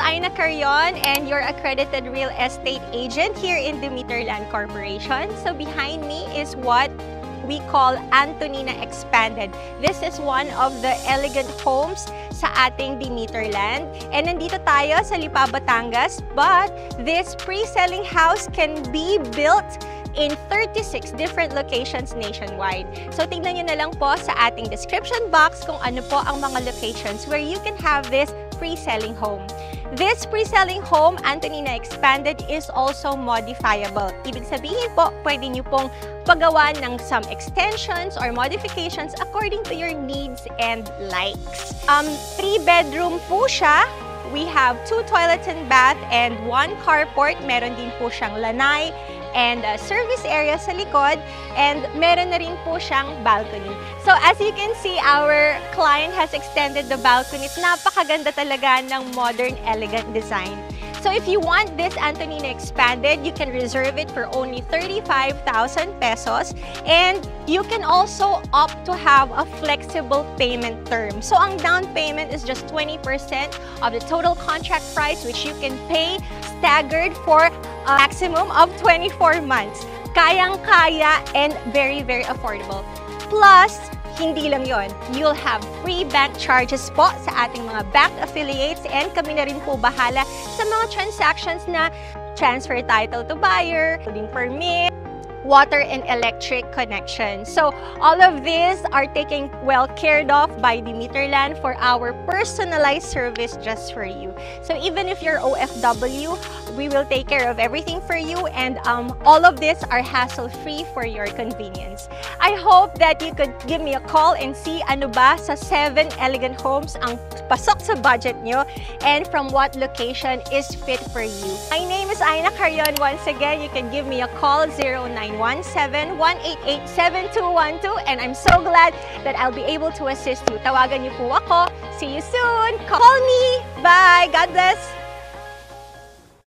Aina Carion, and your accredited real estate agent here in Dimiterland Corporation. So behind me is what we call Antonina Expanded. This is one of the elegant homes sa ating Dimiterland. And nandito tayo sa Lipa, Batangas, but this pre-selling house can be built in 36 different locations nationwide. So tingnan nyo na lang po sa ating description box kung ano po ang mga locations where you can have this pre-selling home. This pre-selling home, Antonina Expanded, is also modifiable. Ibig sabihin po, pwede nyo pong paggawa ng some extensions or modifications according to your needs and likes. 3-bedroom po siya. We have 2 toilets and bath and 1 carport. Meron din po siyang lanay and service area sa likod, and meron na rin po siyang balcony. So as you can see, our client has extended the balcony. Napakaganda talaga ng modern, elegant design. So if you want this Antonina Expanded, you can reserve it for only 35,000 pesos, and you can also opt to have a flexible payment term. So ang down payment is just 20% of the total contract price, which you can pay staggered for a maximum of 24 months. Kayang-kaya and very, very affordable. Plus, hindi lang yon, you'll have free bank charges po sa ating mga bank affiliates, and kami na rin po bahala sa mga transactions na transfer title to buyer, including permit, water and electric connection. So all of these are taken well cared of by Dimiterland for our personalized service just for you. So even if you're OFW, we will take care of everything for you, and all of this are hassle-free for your convenience. I hope that you could give me a call and see ano ba sa 7 elegant homes ang pasok sa budget nyo and from what location is fit for you. My name is Aina Carion. Once again, you can give me a call 0917-188-7212, and I'm so glad that I'll be able to assist you. Tawagan niyo po ako. See you soon. Call me. Bye. God bless.